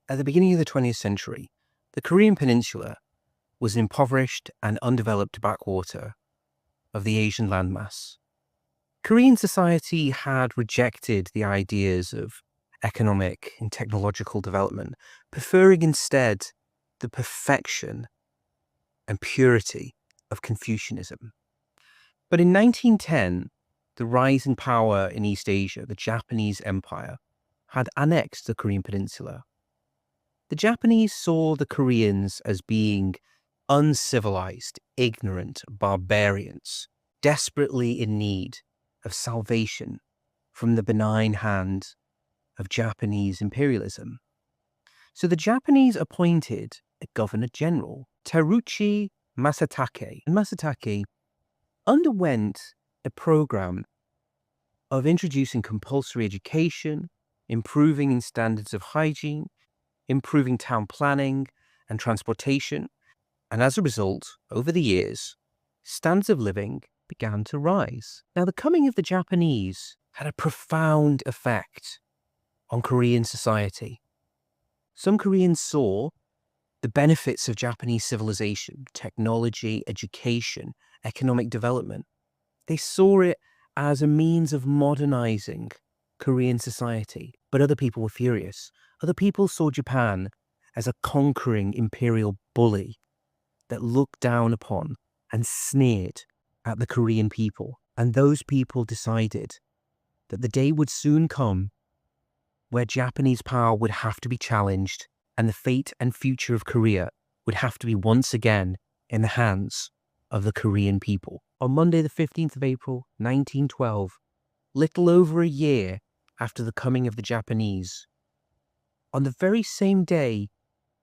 At the beginning of the 20th century, the Korean Peninsula was an impoverished and undeveloped backwater of the Asian landmass. Korean society had rejected the ideas of economic and technological development, preferring instead the perfection and purity of Confucianism. But in 1910, the rising power in East Asia, the Japanese Empire, had annexed the Korean Peninsula. The Japanese saw the Koreans as being uncivilized, ignorant barbarians, desperately in need of salvation from the benign hand of Japanese imperialism. So the Japanese appointed a governor general, Teruichi Masatake. And Masatake underwent a program of introducing compulsory education, improving in standards of hygiene, improving town planning and transportation. And as a result, over the years, standards of living began to rise. Now, the coming of the Japanese had a profound effect on Korean society. Some Koreans saw the benefits of Japanese civilization, technology, education, economic development. They saw it as a means of modernizing Korean society. But other people were furious. Other people saw Japan as a conquering imperial bully that looked down upon and sneered at the Korean people. And those people decided that the day would soon come where Japanese power would have to be challenged and the fate and future of Korea would have to be once again in the hands of the Korean people. On Monday, the 15th of April, 1912, little over a year after the coming of the Japanese, on the very same day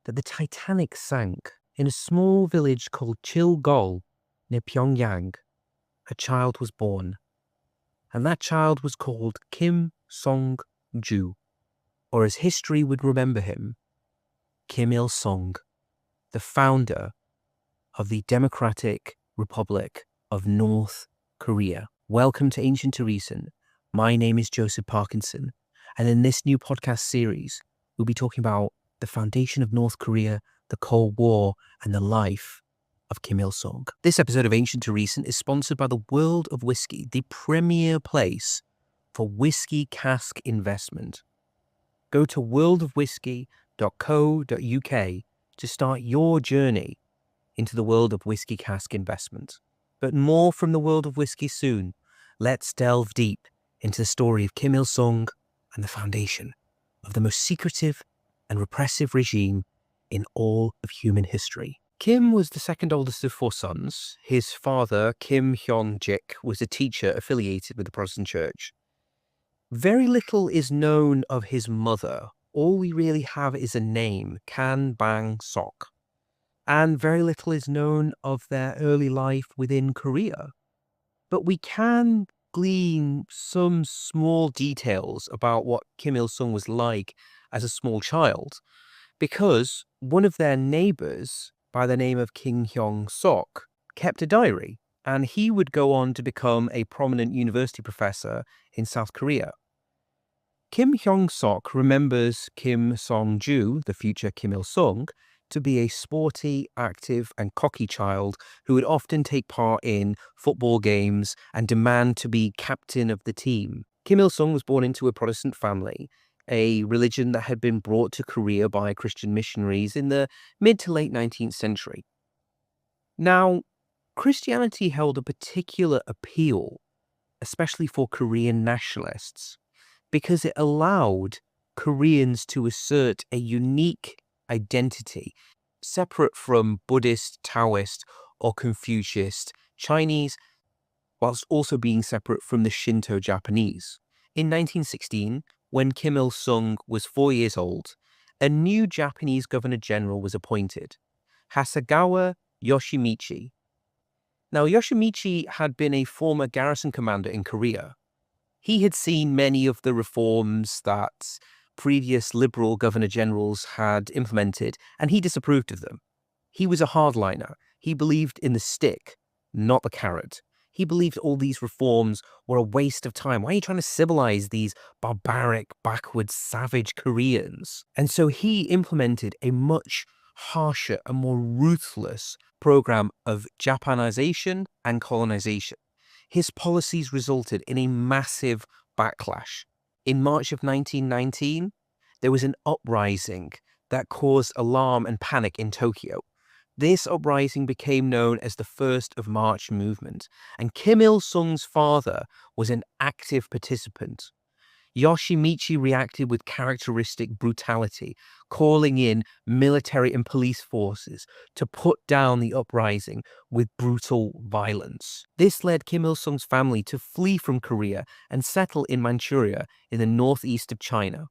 that the Titanic sank in a small village called Chilgol near Pyongyang, a child was born. And that child was called Kim Song-ju, or as history would remember him, Kim Il-sung, the founder of the Democratic Republic of North Korea. Welcome to Ancient to Recent. My name is Joseph Parkinson, and in this new podcast series, we'll be talking about the foundation of North Korea, the Cold War, and the life of Kim Il-sung. This episode of Ancient to Recent is sponsored by the World of Whiskey, the premier place for whiskey cask investment. Go to worldofwhiskey.co.uk to start your journey into the world of whiskey cask investment. But more from the world of whiskey soon. Let's delve deep into the story of Kim Il-sung and the foundation of the most secretive and repressive regime in all of human history. Kim was the second oldest of four sons. His father, Kim Hyun-jik, was a teacher affiliated with the Protestant Church. Very little is known of his mother. All we really have is a name, Kan Bang-sok. And very little is known of their early life within Korea. But we can glean some small details about what Kim Il-sung was like as a small child, because one of their neighbors, by the name of Kim Hyung-sok, kept a diary, and he would go on to become a prominent university professor in South Korea. Kim Hyung-sok remembers Kim Song-ju, the future Kim Il-sung, to be a sporty, active, and cocky child who would often take part in football games and demand to be captain of the team. Kim Il-sung was born into a Protestant family, a religion that had been brought to Korea by Christian missionaries in the mid to late 19th century. Now, Christianity held a particular appeal, especially for Korean nationalists, because it allowed Koreans to assert a unique identity, separate from Buddhist, Taoist, or Confucianist Chinese, whilst also being separate from the Shinto Japanese. In 1916, when Kim Il-sung was 4 years old, a new Japanese governor general was appointed, Hasegawa Yoshimichi. Now, Yoshimichi had been a former garrison commander in Korea. He had seen many of the reforms that previous liberal governor generals had implemented, and he disapproved of them. He was a hardliner. He believed in the stick, not the carrot. He believed all these reforms were a waste of time. Why are you trying to civilize these barbaric, backwards, savage Koreans? And so he implemented a much harsher and more ruthless program of Japanization and colonization. His policies resulted in a massive backlash. In March of 1919, there was an uprising that caused alarm and panic in Tokyo. This uprising became known as the First of March movement, and Kim Il-sung's father was an active participant. Yoshimichi reacted with characteristic brutality, calling in military and police forces to put down the uprising with brutal violence. This led Kim Il-sung's family to flee from Korea and settle in Manchuria in the northeast of China.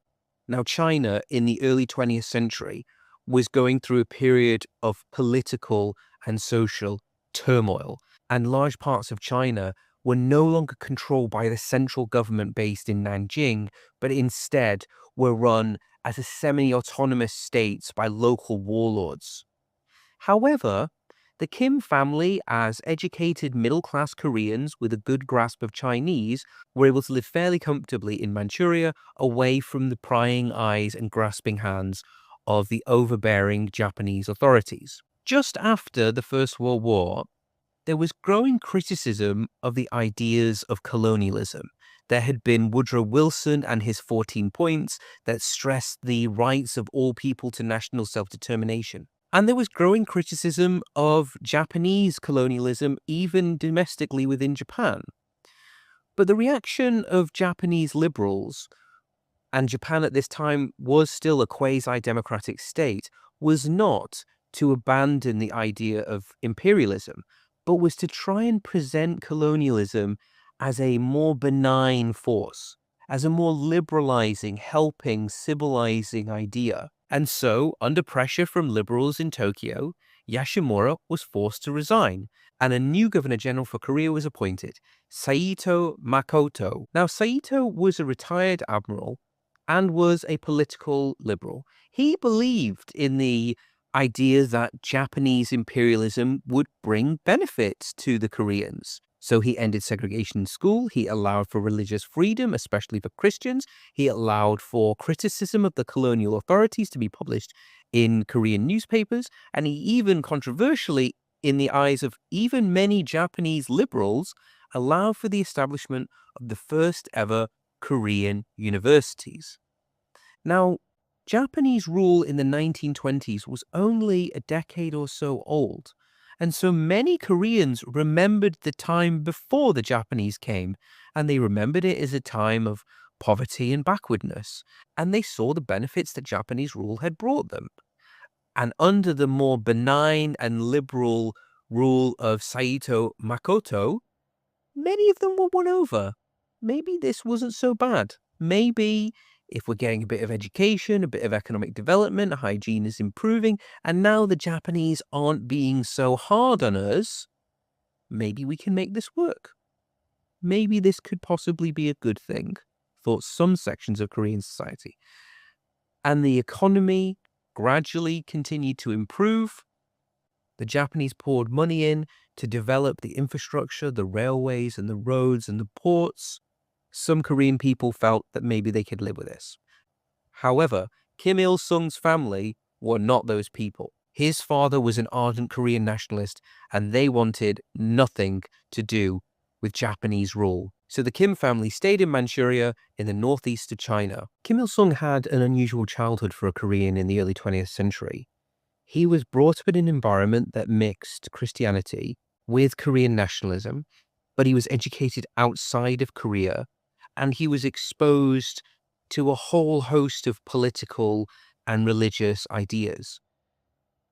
Now, China in the early 20th century was going through a period of political and social turmoil, and large parts of China were no longer controlled by the central government based in Nanjing, but instead were run as a semi-autonomous states by local warlords. However, the Kim family, as educated middle-class Koreans with a good grasp of Chinese, were able to live fairly comfortably in Manchuria, away from the prying eyes and grasping hands of the overbearing Japanese authorities. Just after the First World War, there was growing criticism of the ideas of colonialism. There had been Woodrow Wilson and his 14 points that stressed the rights of all people to national self-determination. And there was growing criticism of Japanese colonialism, even domestically within Japan. But the reaction of Japanese liberals, and Japan at this time was still a quasi-democratic state, was not to abandon the idea of imperialism, but was to try and present colonialism as a more benign force, as a more liberalizing, helping, civilizing idea. And so, under pressure from liberals in Tokyo, Yashimura was forced to resign, and a new governor general for Korea was appointed, Saito Makoto. Now, Saito was a retired admiral and was a political liberal. He believed in the idea that Japanese imperialism would bring benefits to the Koreans. So he ended segregation in school, he allowed for religious freedom, especially for Christians, he allowed for criticism of the colonial authorities to be published in Korean newspapers, and he even controversially, in the eyes of even many Japanese liberals, allowed for the establishment of the first ever Korean universities. Now, Japanese rule in the 1920s was only a decade or so old, and so many Koreans remembered the time before the Japanese came, and they remembered it as a time of poverty and backwardness, and they saw the benefits that Japanese rule had brought them. And under the more benign and liberal rule of Saito Makoto, many of them were won over. Maybe this wasn't so bad. Maybe if we're getting a bit of education, a bit of economic development, hygiene is improving, and now the Japanese aren't being so hard on us, maybe we can make this work. Maybe this could possibly be a good thing for some sections of Korean society. And the economy gradually continued to improve. The Japanese poured money in to develop the infrastructure, the railways and the roads and the ports. Some Korean people felt that maybe they could live with this. However, Kim Il-sung's family were not those people. His father was an ardent Korean nationalist, and they wanted nothing to do with Japanese rule. So the Kim family stayed in Manchuria in the northeast of China. Kim Il-sung had an unusual childhood for a Korean in the early 20th century. He was brought up in an environment that mixed Christianity with Korean nationalism, but he was educated outside of Korea, and he was exposed to a whole host of political and religious ideas.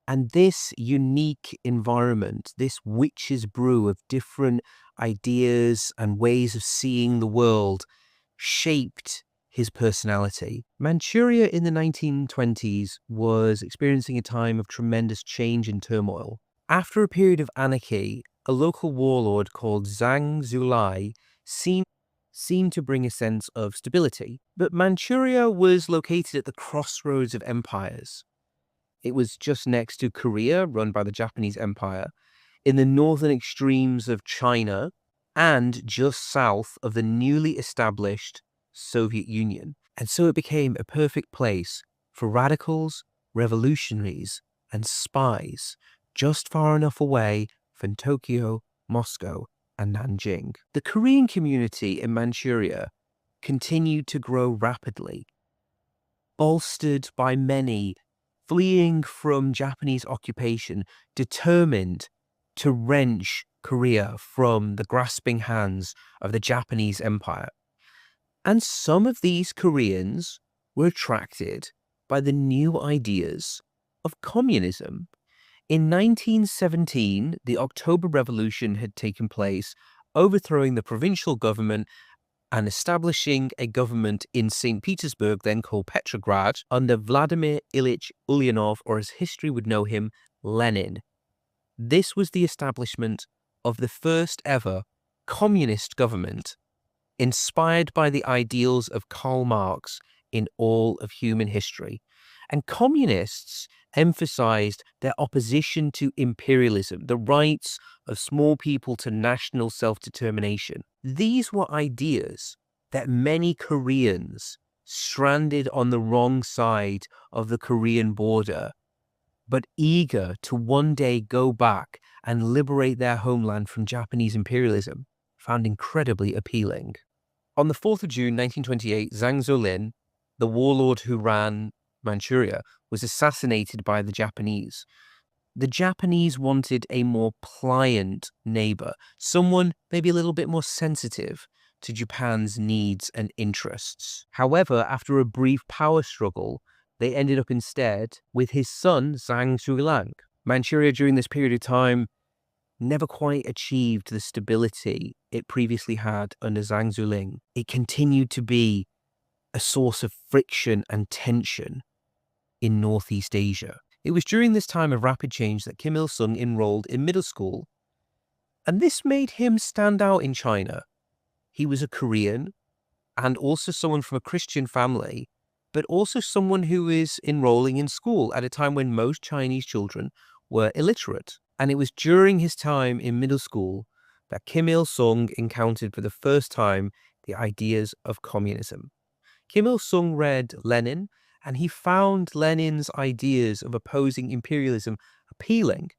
And this unique environment, this witch's brew of different ideas and ways of seeing the world, shaped his personality. Manchuria in the 1920s was experiencing a time of tremendous change and turmoil. After a period of anarchy, a local warlord called Zhang Zulai seemed to bring a sense of stability. But Manchuria was located at the crossroads of empires. It was just next to Korea, run by the Japanese Empire, in the northern extremes of China, and just south of the newly established Soviet Union. And so it became a perfect place for radicals, revolutionaries, and spies just far enough away from Tokyo, Moscow, and Nanjing. The Korean community in Manchuria continued to grow rapidly, bolstered by many fleeing from Japanese occupation, determined to wrench Korea from the grasping hands of the Japanese Empire. And some of these Koreans were attracted by the new ideas of communism. In 1917, the October Revolution had taken place, overthrowing the provincial government and establishing a government in St. Petersburg, then called Petrograd, under Vladimir Ilyich Ulyanov, or as history would know him, Lenin. This was the establishment of the first ever communist government, inspired by the ideals of Karl Marx in all of human history. And communists emphasized their opposition to imperialism, the rights of small people to national self-determination. These were ideas that many Koreans stranded on the wrong side of the Korean border, but eager to one day go back and liberate their homeland from Japanese imperialism, found incredibly appealing. On the 4th of June 1928, Zhang Zuolin, the warlord who ran Manchuria, was assassinated by the Japanese. The Japanese wanted a more pliant neighbor, someone maybe a little bit more sensitive to Japan's needs and interests. However, after a brief power struggle, they ended up instead with his son, Zhang Zuolang. Manchuria during this period of time never quite achieved the stability it previously had under Zhang Zuoling. It continued to be a source of friction and tension in Northeast Asia. It was during this time of rapid change that Kim Il-sung enrolled in middle school, and this made him stand out in China. He was a Korean and also someone from a Christian family, but also someone who is enrolling in school at a time when most Chinese children were illiterate. And it was during his time in middle school that Kim Il-sung encountered for the first time the ideas of communism. Kim Il-sung read Lenin, and he found Lenin's ideas of opposing imperialism appealing.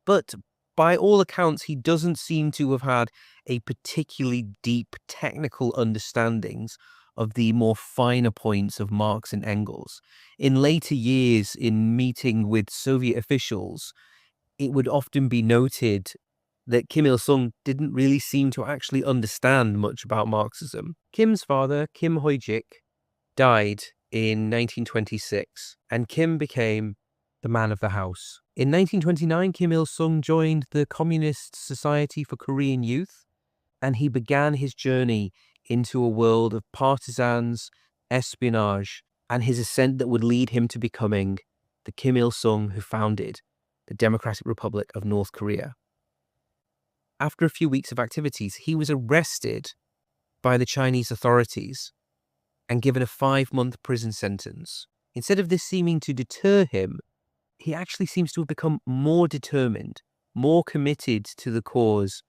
But by all accounts, he doesn't seem to have had a particularly deep technical understandings of the more finer points of Marx and Engels. In later years, in meeting with Soviet officials, it would often be noted that Kim Il-sung didn't really seem to actually understand much about Marxism. Kim's father, Kim Hoi-jik, died in 1926, and Kim became the man of the house. In 1929, Kim Il-sung joined the Communist Society for Korean Youth, and he began his journey into a world of partisans, espionage, and his ascent that would lead him to becoming the Kim Il-sung who founded the Democratic Republic of North Korea. After a few weeks of activities, he was arrested by the Chinese authorities and given a 5-month prison sentence. Instead of this seeming to deter him, he actually seems to have become more determined, more committed to the cause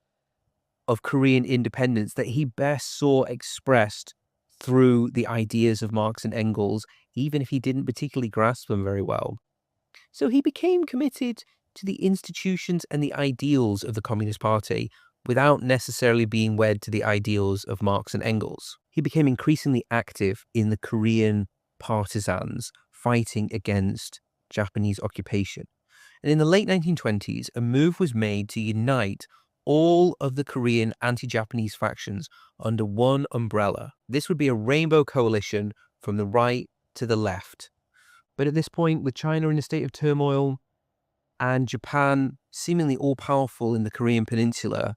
of Korean independence that he best saw expressed through the ideas of Marx and Engels, even if he didn't particularly grasp them very well. So he became committed to the institutions and the ideals of the Communist Party without necessarily being wed to the ideals of Marx and Engels. He became increasingly active in the Korean partisans fighting against Japanese occupation. And in the late 1920s, a move was made to unite all of the Korean anti-Japanese factions under one umbrella. This would be a rainbow coalition from the right to the left. But at this point, with China in a state of turmoil and Japan seemingly all-powerful in the Korean Peninsula,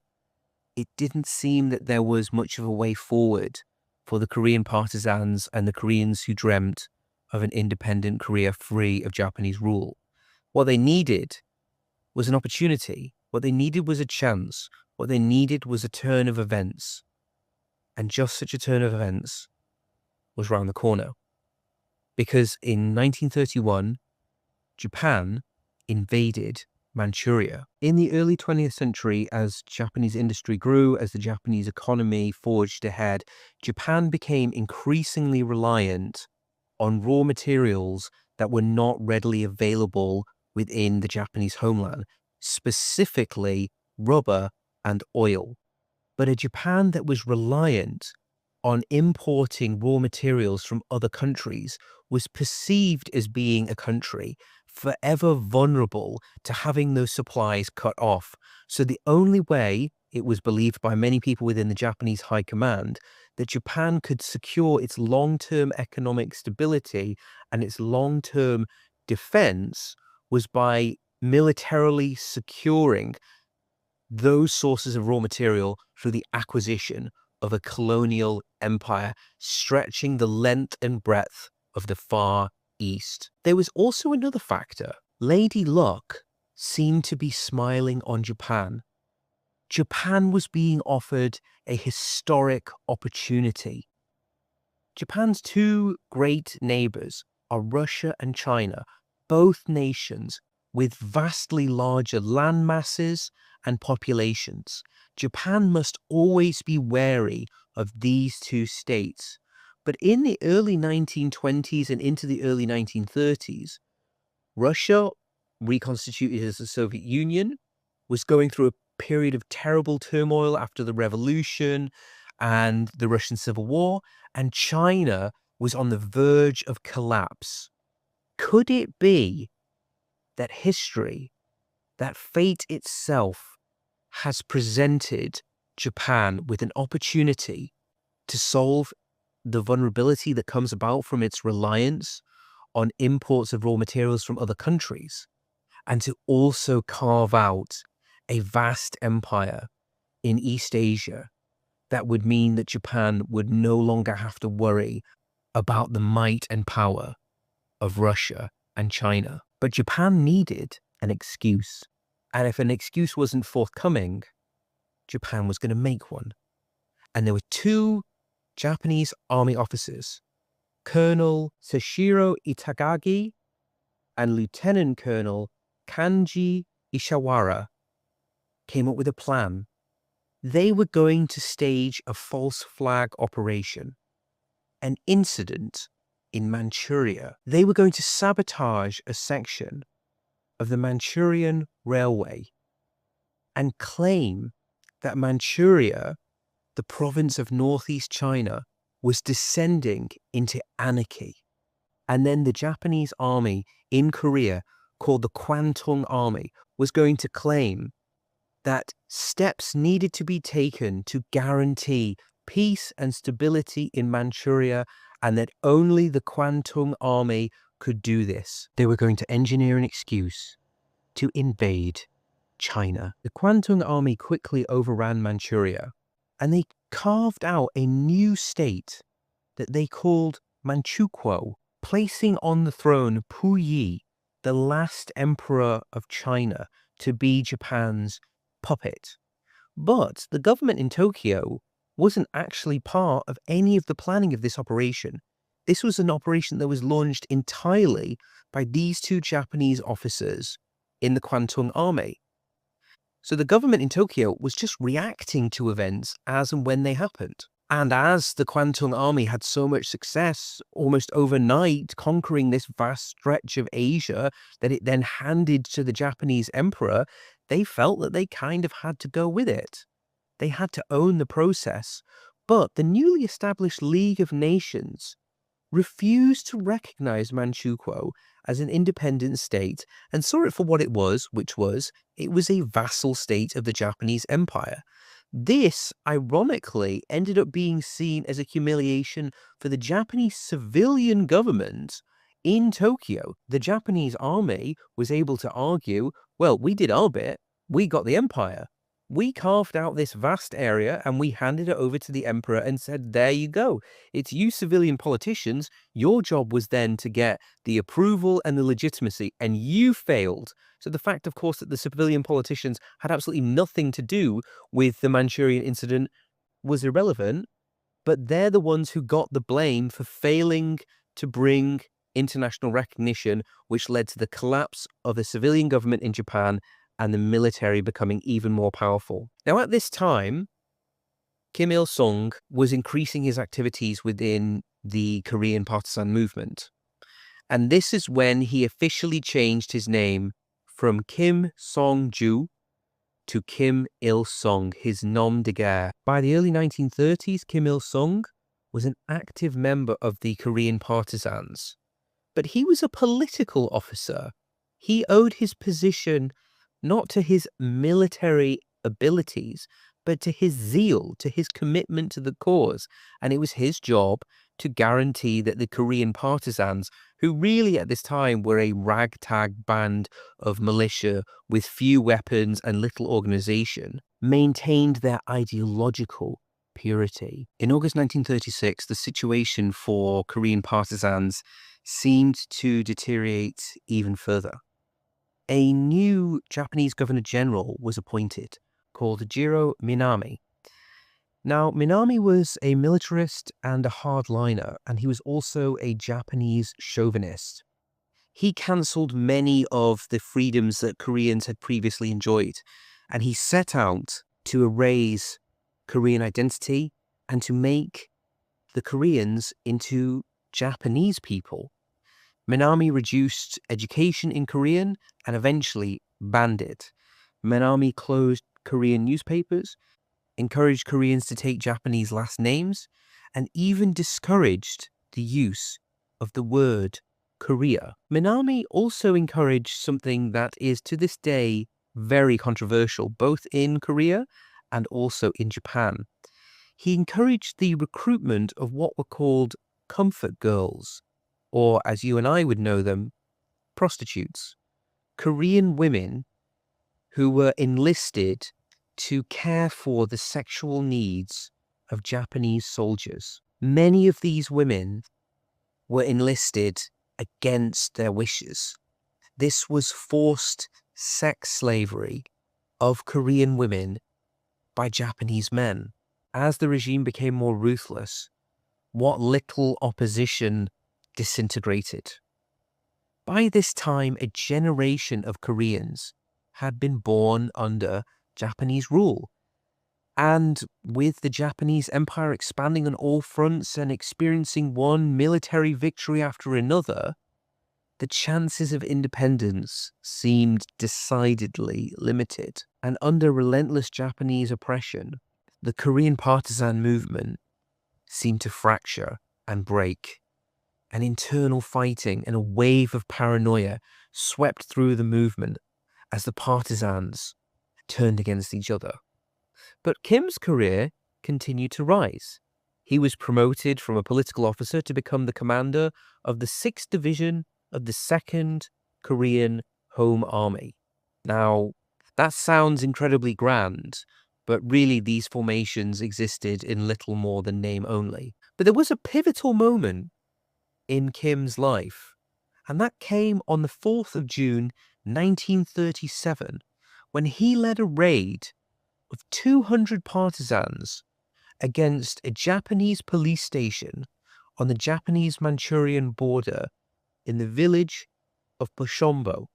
it didn't seem that there was much of a way forward for the Korean partisans and the Koreans who dreamt of an independent Korea free of Japanese rule. What they needed was an opportunity. What they needed was a chance. What they needed was a turn of events. And just such a turn of events was round the corner. Because in 1931, Japan invaded Manchuria. In the early 20th century, as Japanese industry grew, as the Japanese economy forged ahead, Japan became increasingly reliant on raw materials that were not readily available within the Japanese homeland, specifically rubber and oil. But a Japan that was reliant on importing raw materials from other countries was perceived as being a country forever vulnerable to having those supplies cut off. So the only way, it was believed by many people within the Japanese high command, that Japan could secure its long-term economic stability and its long-term defense was by militarily securing those sources of raw material through the acquisition of a colonial empire stretching the length and breadth of the Far East. There was also another factor. Lady Luck seemed to be smiling on Japan. Japan was being offered a historic opportunity. Japan's two great neighbors are Russia and China, both nations with vastly larger land masses and populations. Japan must always be wary of these two states. But in the early 1920s and into the early 1930s, Russia, reconstituted as the Soviet Union, was going through a period of terrible turmoil after the revolution and the Russian Civil War, and China was on the verge of collapse. Could it be that history, that fate itself, has presented Japan with an opportunity to solve the vulnerability that comes about from its reliance on imports of raw materials from other countries, and to also carve out a vast empire in East Asia that would mean that Japan would no longer have to worry about the might and power of Russia and China. But Japan needed an excuse. And if an excuse wasn't forthcoming, Japan was going to make one. And there were two Japanese army officers, Colonel Sashiro Itagaki and Lieutenant Colonel Kanji Ishawara, came up with a plan. They were going to stage a false flag operation, an incident in Manchuria. They were going to sabotage a section of the Manchurian Railway and claim that Manchuria, the province of northeast China, was descending into anarchy. And then the Japanese army in Korea, called the Kwantung Army, was going to claim that steps needed to be taken to guarantee peace and stability in Manchuria, and that only the Kwantung Army could do this. They were going to engineer an excuse to invade China. The Kwantung Army quickly overran Manchuria, and they carved out a new state that they called Manchukuo, placing on the throne Puyi, the last emperor of China, to be Japan's puppet. But the government in Tokyo wasn't actually part of any of the planning of this operation. This was an operation that was launched entirely by these two Japanese officers in the Kwantung Army. So the government in Tokyo was just reacting to events as and when they happened. And as the Kwantung Army had so much success almost overnight conquering this vast stretch of Asia that it then handed to the Japanese emperor, they felt that they kind of had to go with it. They had to own the process. But the newly established League of Nations refused to recognize Manchukuo as an independent state and saw it for what it was, which was, it was a vassal state of the Japanese Empire. This, ironically, ended up being seen as a humiliation for the Japanese civilian government in Tokyo. The Japanese army was able to argue, well, we did our bit, we got the empire. We carved out this vast area and we handed it over to the emperor and said, there you go. It's you civilian politicians. Your job was then to get the approval and the legitimacy, and you failed. So the fact, of course, that the civilian politicians had absolutely nothing to do with the Manchurian incident was irrelevant, but they're the ones who got the blame for failing to bring international recognition, which led to the collapse of the civilian government in Japan and the military becoming even more powerful. Now, at this time, Kim Il-sung was increasing his activities within the Korean partisan movement. And this is when he officially changed his name from Kim Song-ju to Kim Il-sung, his nom de guerre. By the early 1930s, Kim Il-sung was an active member of the Korean partisans, but he was a political officer. He owed his position not to his military abilities, but to his zeal, to his commitment to the cause. And it was his job to guarantee that the Korean partisans, who really at this time were a ragtag band of militia with few weapons and little organization, maintained their ideological purity. In August 1936, the situation for Korean partisans seemed to deteriorate even further. A new Japanese Governor General was appointed, called Jiro Minami. Now, Minami was a militarist and a hardliner, and he was also a Japanese chauvinist. He cancelled many of the freedoms that Koreans had previously enjoyed, and he set out to erase Korean identity and to make the Koreans into Japanese people. Minami reduced education in Korean and eventually banned it. Minami closed Korean newspapers, encouraged Koreans to take Japanese last names, and even discouraged the use of the word Korea. Minami also encouraged something that is to this day very controversial, both in Korea and also in Japan. He encouraged the recruitment of what were called comfort girls, or as you and I would know them, prostitutes. Korean women who were enlisted to care for the sexual needs of Japanese soldiers. Many of these women were enlisted against their wishes. This was forced sex slavery of Korean women by Japanese men. As the regime became more ruthless, what little opposition disintegrated. By this time, a generation of Koreans had been born under Japanese rule. And with the Japanese Empire expanding on all fronts and experiencing one military victory after another, the chances of independence seemed decidedly limited. And under relentless Japanese oppression, the Korean partisan movement seemed to fracture and break. An internal fighting and a wave of paranoia swept through the movement as the partisans turned against each other. But Kim's career continued to rise. He was promoted from a political officer to become the commander of the 6th Division of the 2nd Korean Home Army. Now, that sounds incredibly grand, but really these formations existed in little more than name only. But there was a pivotal moment in Kim's life, and that came on the 4th of June 1937, when he led a raid of 200 partisans against a Japanese police station on the Japanese-Manchurian border in the village of Poshombo.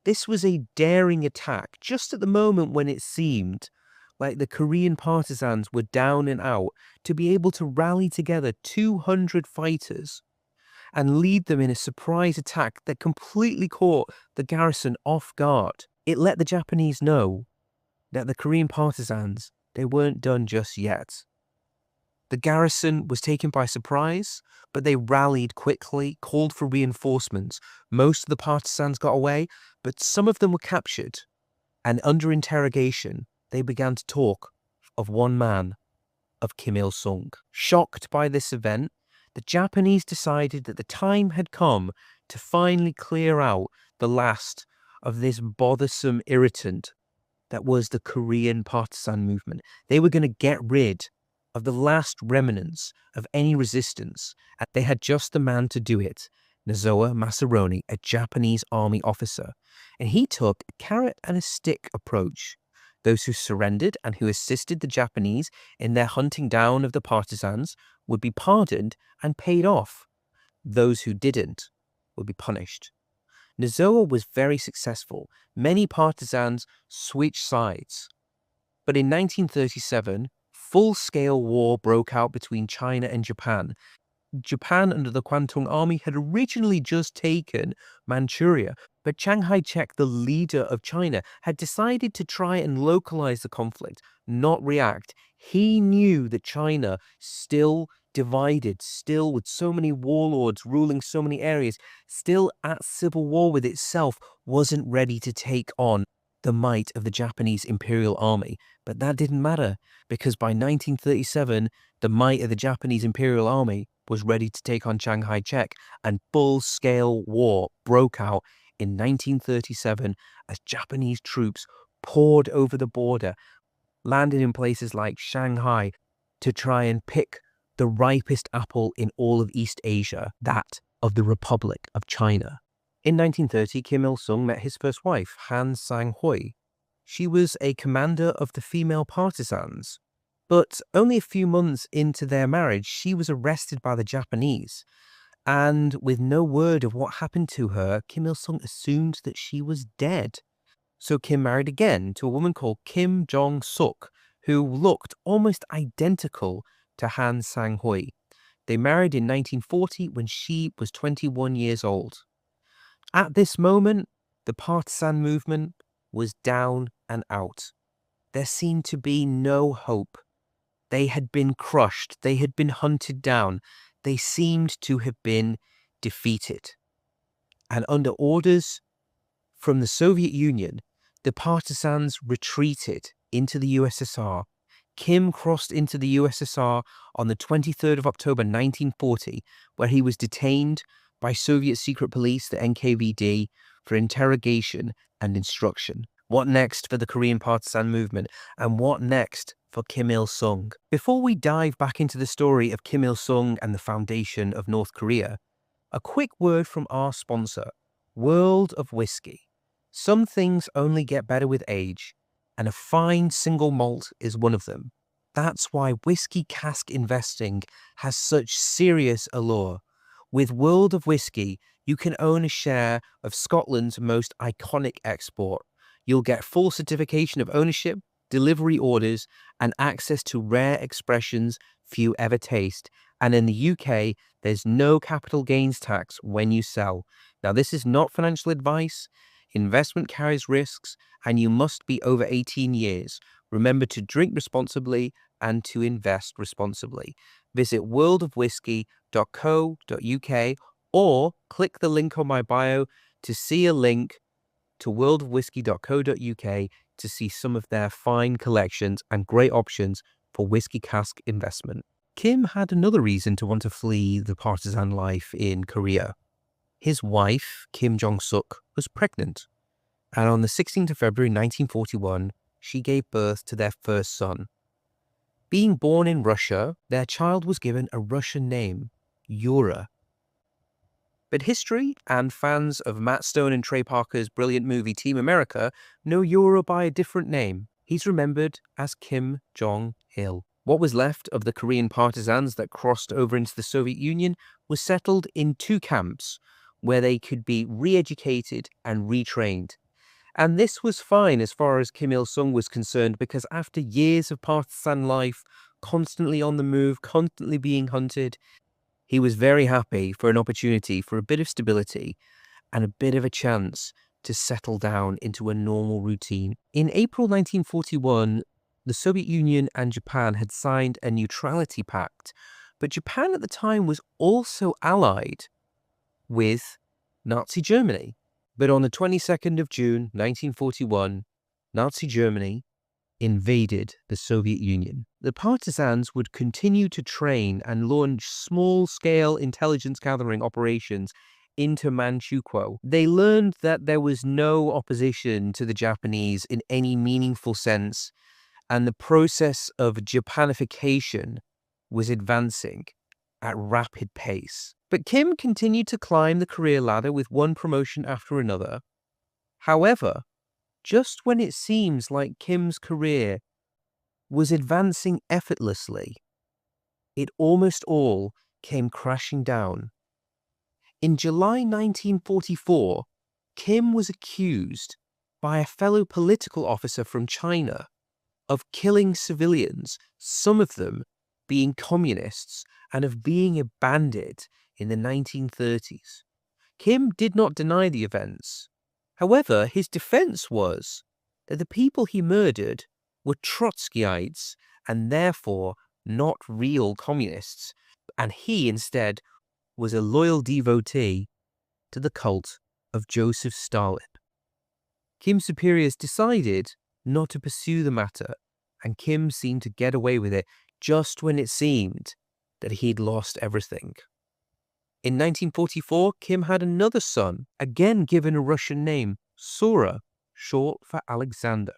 This was a daring attack just at the moment when it seemed like the Korean partisans were down and out. To be able to rally together 200 fighters and lead them in a surprise attack that completely caught the garrison off guard. It let the Japanese know that the Korean partisans, they weren't done just yet. The garrison was taken by surprise, but they rallied quickly, called for reinforcements. Most of the partisans got away, but some of them were captured. And under interrogation, they began to talk of one man, of Kim Il-sung. Shocked by this event, the Japanese decided that the time had come to finally clear out the last of this bothersome irritant that was the Korean partisan movement. They were going to get rid of the last remnants of any resistance, and they had just the man to do it, Nozoa Masaromi, a Japanese army officer. And he took a carrot and a stick approach. Those who surrendered and who assisted the Japanese in their hunting down of the partisans would be pardoned and paid off. Those who didn't would be punished. Nazoa was very successful. Many partisans switched sides. But in 1937, full-scale war broke out between China and Japan. Japan under the Kwantung Army had originally just taken Manchuria, but Chiang Kai-shek, the leader of China, had decided to try and localize the conflict, not react. He knew that China, still divided, still with so many warlords ruling so many areas, still at civil war with itself, wasn't ready to take on the might of the Japanese imperial army. But that didn't matter, because by 1937, the might of the Japanese imperial army was ready to take on Chiang Kai-shek, and full-scale war broke out in 1937 as Japanese troops poured over the border, landed in places like Shanghai to try and pick the ripest apple in all of East Asia, that of the Republic of China. In 1930, Kim Il-sung met his first wife, Han Sang-hui. She was a commander of the female partisans. But only a few months into their marriage, she was arrested by the Japanese. And with no word of what happened to her, Kim Il-sung assumed that she was dead. So Kim married again to a woman called Kim Jong-suk, who looked almost identical to Han Sang-hui. They married in 1940 when she was 21 years old. At this moment, the partisan movement was down and out. There seemed to be no hope. They had been crushed. They had been hunted down. They seemed to have been defeated. And under orders from the Soviet Union, the partisans retreated into the USSR. Kim crossed into the USSR on the 23rd of October 1940, where he was detained by Soviet secret police, the NKVD, for interrogation and instruction. What next for the Korean partisan movement, and what next for Kim Il-sung? Before we dive back into the story of Kim Il-sung and the foundation of North Korea, a quick word from our sponsor, World of Whiskey. Some things only get better with age, and a fine single malt is one of them. That's why whiskey cask investing has such serious allure. With World of Whiskey, you can own a share of Scotland's most iconic export. You'll get full certification of ownership, delivery orders, and access to rare expressions few ever taste. And in the UK, there's no capital gains tax when you sell. Now, this is not financial advice. Investment carries risks, and you must be over 18 years. Remember to drink responsibly and to invest responsibly. Visit worldofwhiskey.co.uk or click the link on my bio to see a link to worldofwhiskey.co.uk to see some of their fine collections and great options for whiskey cask investment. Kim had another reason to want to flee the partisan life in Korea. His wife, Kim Jong-suk, was pregnant, and on the 16th of February 1941, she gave birth to their first son. Being born in Russia, their child was given a Russian name, Yura. But history and fans of Matt Stone and Trey Parker's brilliant movie Team America know Yura by a different name. He's remembered as Kim Jong-il. What was left of the Korean partisans that crossed over into the Soviet Union was settled in two camps where they could be re-educated and retrained. And this was fine as far as Kim Il-sung was concerned, because after years of partisan life, constantly on the move, constantly being hunted, he was very happy for an opportunity for a bit of stability and a bit of a chance to settle down into a normal routine. In April 1941, the Soviet Union and Japan had signed a neutrality pact, but Japan at the time was also allied with Nazi Germany. But on the 22nd of June 1941, Nazi Germany invaded the Soviet Union. The partisans would continue to train and launch small-scale intelligence gathering operations into Manchukuo. They learned that there was no opposition to the Japanese in any meaningful sense, and the process of Japanification was advancing at rapid pace. But Kim continued to climb the career ladder with one promotion after another. However, just when it seems like Kim's career was advancing effortlessly, it almost all came crashing down. In July 1944, Kim was accused by a fellow political officer from China of killing civilians, some of them being communists, and of being a bandit in the 1930s. Kim did not deny the events. However, his defense was that the people he murdered were Trotskyites and therefore not real communists, and he instead was a loyal devotee to the cult of Joseph Stalin. Kim's superiors decided not to pursue the matter, and Kim seemed to get away with it just when it seemed that he'd lost everything. In 1944, Kim had another son, again given a Russian name, Sora, short for Alexander.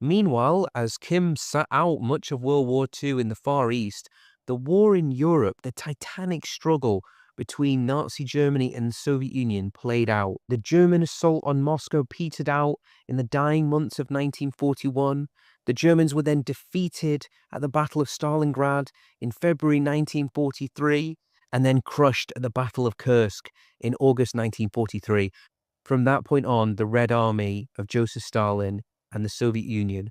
Meanwhile, as Kim sat out much of World War II in the Far East, the war in Europe, the titanic struggle between Nazi Germany and the Soviet Union played out. The German assault on Moscow petered out in the dying months of 1941. The Germans were then defeated at the Battle of Stalingrad in February 1943 and then crushed at the Battle of Kursk in August 1943. From that point on, the Red Army of Joseph Stalin and the Soviet Union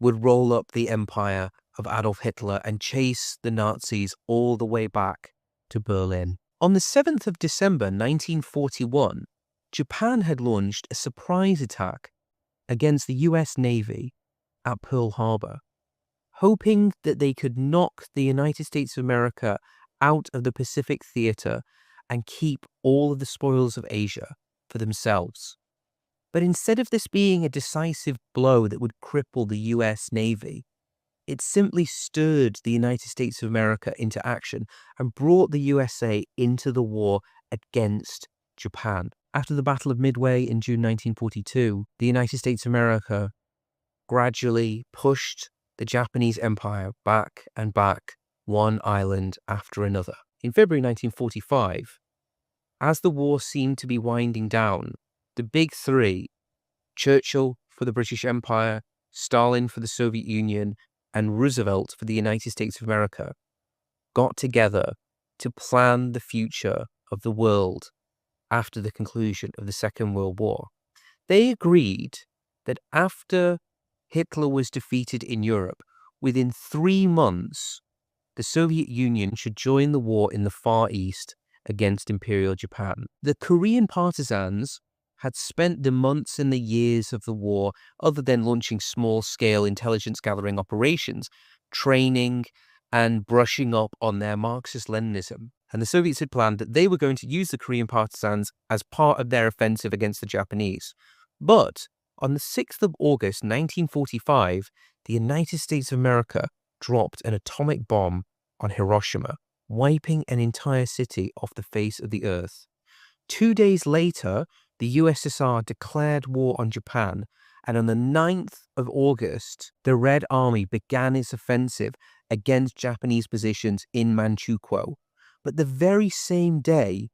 would roll up the empire of Adolf Hitler and chase the Nazis all the way back to Berlin. On the 7th of December 1941, Japan had launched a surprise attack against the US Navy at Pearl Harbor, hoping that they could knock the United States of America out of the Pacific theater and keep all of the spoils of Asia for themselves. But instead of this being a decisive blow that would cripple the US Navy, it simply stirred the United States of America into action and brought the USA into the war against Japan. After the Battle of Midway in June 1942, the United States of America gradually pushed the Japanese Empire back and back, one island after another. In February 1945, as the war seemed to be winding down, the big three, Churchill for the British Empire, Stalin for the Soviet Union, and Roosevelt for the United States of America, got together to plan the future of the world after the conclusion of the Second World War. They agreed that after Hitler was defeated in Europe, within 3 months, the Soviet Union should join the war in the Far East against Imperial Japan. The Korean partisans had spent the months and the years of the war, other than launching small-scale intelligence-gathering operations, training and brushing up on their Marxist-Leninism. And the Soviets had planned that they were going to use the Korean partisans as part of their offensive against the Japanese. But on the 6th of August 1945, the United States of America dropped an atomic bomb on Hiroshima, wiping an entire city off the face of the earth. 2 days later, the USSR declared war on Japan, and on the 9th of August, the Red Army began its offensive against Japanese positions in Manchukuo. But the very same day,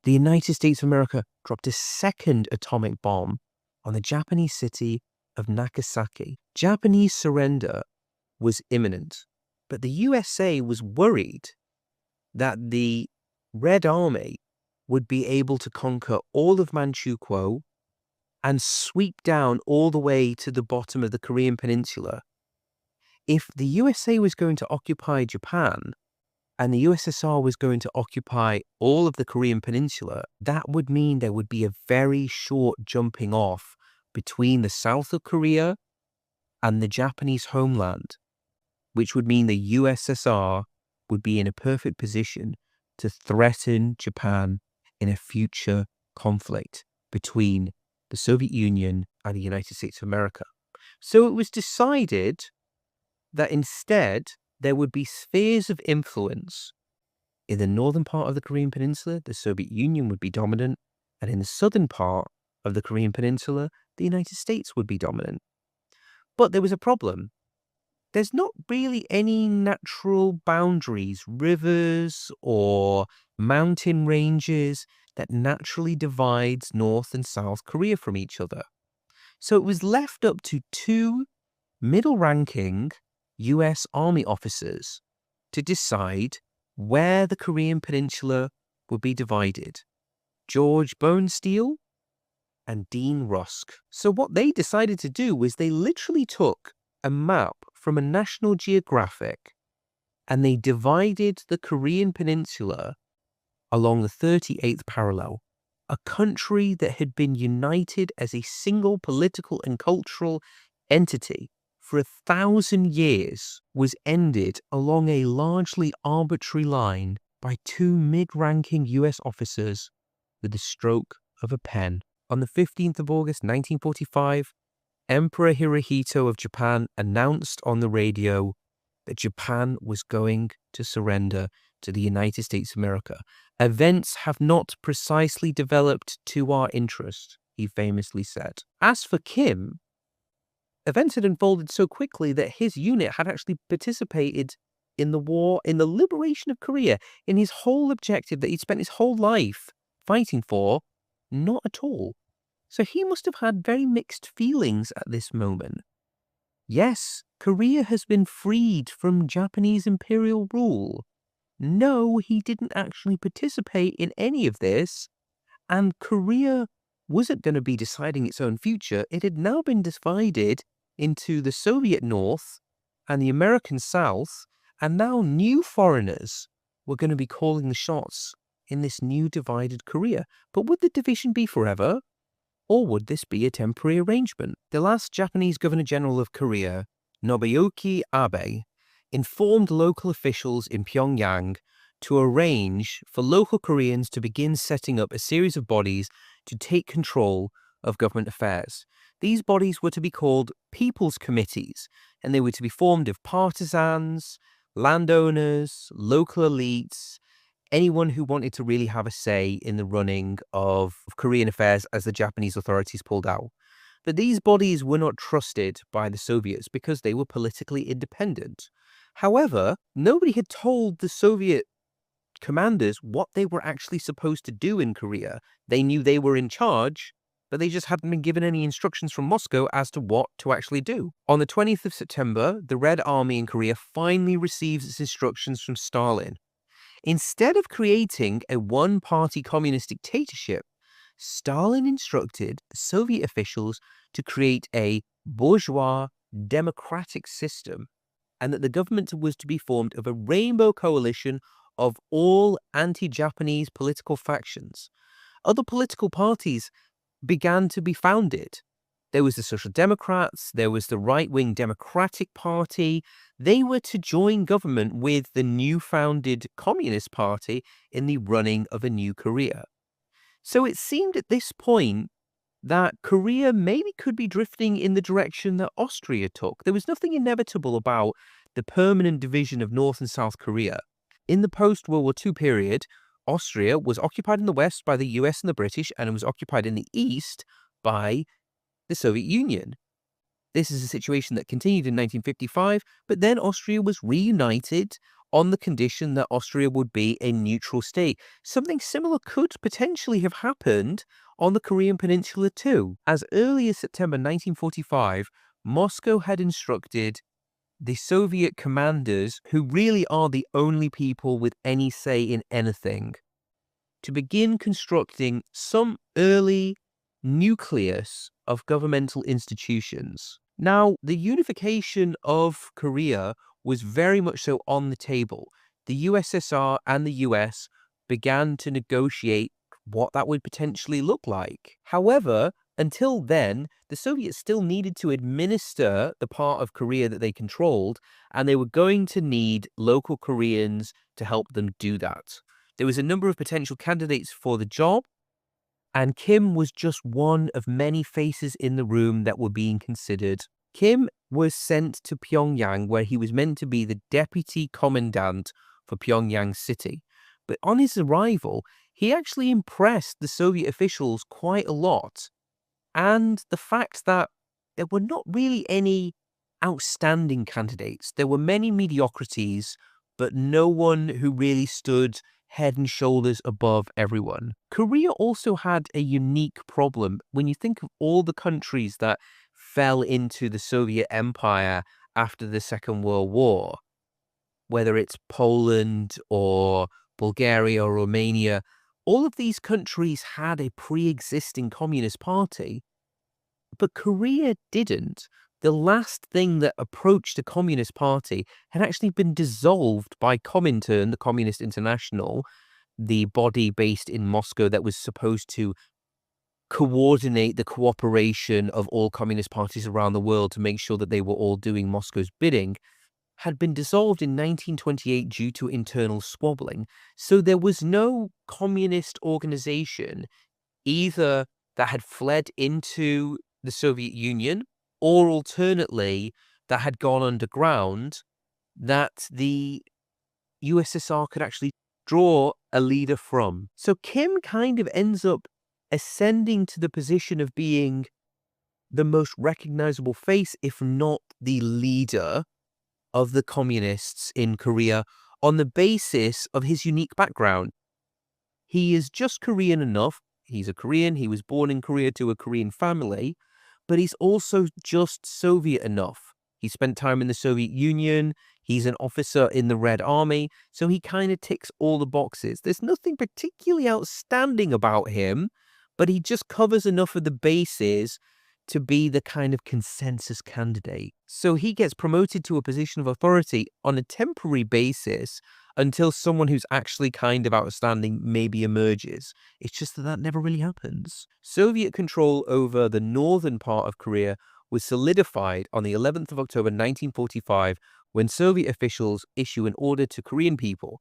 the United States of America dropped a second atomic bomb on the Japanese city of Nagasaki. Japanese surrender was imminent, but the USA was worried that the Red Army would be able to conquer all of Manchukuo and sweep down all the way to the bottom of the Korean Peninsula. If the USA was going to occupy Japan and the USSR was going to occupy all of the Korean Peninsula, that would mean there would be a very short jumping off between the south of Korea and the Japanese homeland, which would mean the USSR would be in a perfect position to threaten Japan in a future conflict between the Soviet Union and the United States of America. So it was decided that instead there would be spheres of influence. In the northern part of the Korean Peninsula, the Soviet Union would be dominant, and in the southern part of the Korean Peninsula, the United States would be dominant. But there was a problem. There's not really any natural boundaries, rivers or mountain ranges that naturally divides North and South Korea from each other. So it was left up to 2 middle-ranking US Army officers to decide where the Korean Peninsula would be divided. George Bonesteel and Dean Rusk. So what they decided to do was they literally took a map from a National Geographic and they divided the Korean Peninsula along the 38th parallel. A country that had been united as a single political and cultural entity for 1,000 years was ended along a largely arbitrary line by two mid-ranking US officers with the stroke of a pen. On the 15th of August 1945, Emperor Hirohito of Japan announced on the radio that Japan was going to surrender to the United States of America. Events have not precisely developed to our interest, he famously said. As for Kim, events had unfolded so quickly that his unit had actually participated in the war, in the liberation of Korea, in his whole objective that he'd spent his whole life fighting for, not at all. So he must have had very mixed feelings at this moment. Yes, Korea has been freed from Japanese imperial rule. No, he didn't actually participate in any of this, and Korea wasn't going to be deciding its own future. It had now been divided into the Soviet North and the American South, and now new foreigners were going to be calling the shots in this new divided Korea. But would the division be forever? Or would this be a temporary arrangement? The last Japanese Governor-General of Korea, Nobuyuki Abe, informed local officials in Pyongyang to arrange for local Koreans to begin setting up a series of bodies to take control of government affairs. These bodies were to be called People's Committees, and they were to be formed of partisans, landowners, local elites, anyone who wanted to really have a say in the running of Korean affairs as the Japanese authorities pulled out. But these bodies were not trusted by the Soviets because they were politically independent. However, nobody had told the Soviet commanders what they were actually supposed to do in Korea. They knew they were in charge, but they just hadn't been given any instructions from Moscow as to what to actually do. On the 20th of September, the Red Army in Korea finally receives its instructions from Stalin. Instead of creating a one-party communist dictatorship, Stalin instructed the Soviet officials to create a bourgeois democratic system, and that the government was to be formed of a rainbow coalition of all anti-Japanese political factions. Other political parties began to be founded. There was the Social Democrats, there was the right-wing Democratic Party. They were to join government with the new-founded Communist Party in the running of a new Korea. So it seemed at this point that Korea maybe could be drifting in the direction that Austria took. There was nothing inevitable about the permanent division of North and South Korea. In the post-World War II period, Austria was occupied in the west by the US and the British, and it was occupied in the east by the Soviet Union. This is a situation that continued in 1955, but then Austria was reunited on the condition that Austria would be a neutral state. Something similar could potentially have happened on the Korean Peninsula too. As early as September 1945, Moscow had instructed the Soviet commanders, who really are the only people with any say in anything, to begin constructing some early nucleus of governmental institutions. Now, the unification of Korea was very much so on the table. The USSR and the US began to negotiate what that would potentially look like. However, until then, the Soviets still needed to administer the part of Korea that they controlled, and they were going to need local Koreans to help them do that. There was a number of potential candidates for the job, and Kim was just one of many faces in the room that were being considered. Kim was sent to Pyongyang, where he was meant to be the deputy commandant for Pyongyang city. But on his arrival, he actually impressed the Soviet officials quite a lot. And the fact that there were not really any outstanding candidates. There were many mediocrities, but no one who really stood head and shoulders above everyone. Korea also had a unique problem. When you think of all the countries that fell into the Soviet Empire after the Second World War, whether it's Poland or Bulgaria or Romania, All of these countries had a pre-existing communist party, but Korea didn't. The last thing that approached a communist party had actually been dissolved by Comintern, the Communist International, the body based in Moscow that was supposed to coordinate the cooperation of all communist parties around the world to make sure that they were all doing Moscow's bidding, had been dissolved in 1928 due to internal squabbling. So there was no communist organization either that had fled into the Soviet Union or alternately that had gone underground that the USSR could actually draw a leader from. So Kim kind of ends up ascending to the position of being the most recognizable face, if not the leader of the communists in Korea on the basis of his unique background. He is just Korean enough. He's a Korean. He was born in Korea to a Korean family, but he's also just Soviet enough. He spent time in the Soviet Union. He's an officer in the Red Army, so he kind of ticks all the boxes. There's nothing particularly outstanding about him, but he just covers enough of the bases to be the kind of consensus candidate. So he gets promoted to a position of authority on a temporary basis until someone who's actually kind of outstanding maybe emerges. It's just that that never really happens. Soviet control over the northern part of Korea was solidified on the 11th of October 1945 when Soviet officials issue an order to Korean people.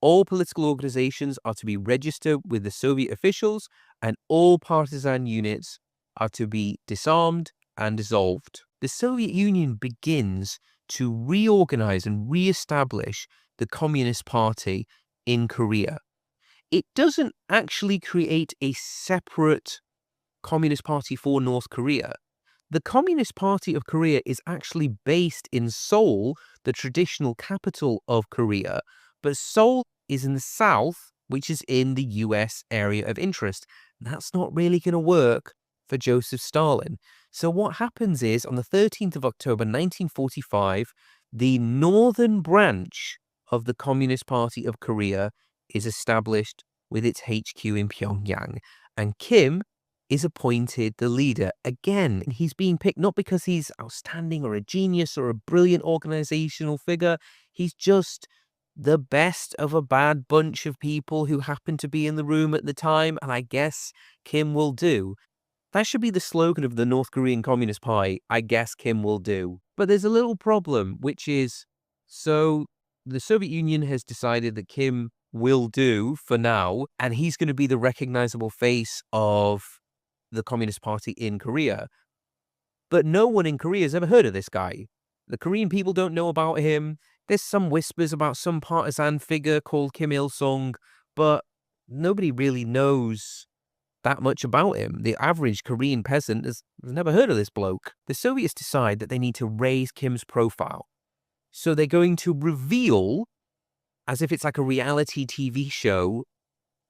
All political organizations are to be registered with the Soviet officials and all partisan units are to be disarmed and dissolved. The Soviet Union begins to reorganize and reestablish the Communist Party in Korea. It doesn't actually create a separate Communist Party for North Korea. The Communist Party of Korea is actually based in Seoul, the traditional capital of Korea, but Seoul is in the south, which is in the US area of interest. That's not really going to work for Joseph Stalin. So what happens is, on the 13th of October 1945, the northern branch of the Communist Party of Korea is established with its HQ in Pyongyang, and Kim is appointed the leader. Again, he's being picked not because he's outstanding or a genius or a brilliant organizational figure. He's just the best of a bad bunch of people who happen to be in the room at the time, and I guess Kim will do. That should be the slogan of the North Korean Communist Party, I guess Kim will do. But there's a little problem, which is, so the Soviet Union has decided that Kim will do for now, and he's going to be the recognizable face of the Communist Party in Korea. But no one in Korea has ever heard of this guy. The Korean people don't know about him. There's some whispers about some partisan figure called Kim Il-sung, but nobody really knows that much about him. The average Korean peasant has never heard of this bloke. The Soviets decide that they need to raise Kim's profile. So they're going to reveal, as if it's like a reality TV show,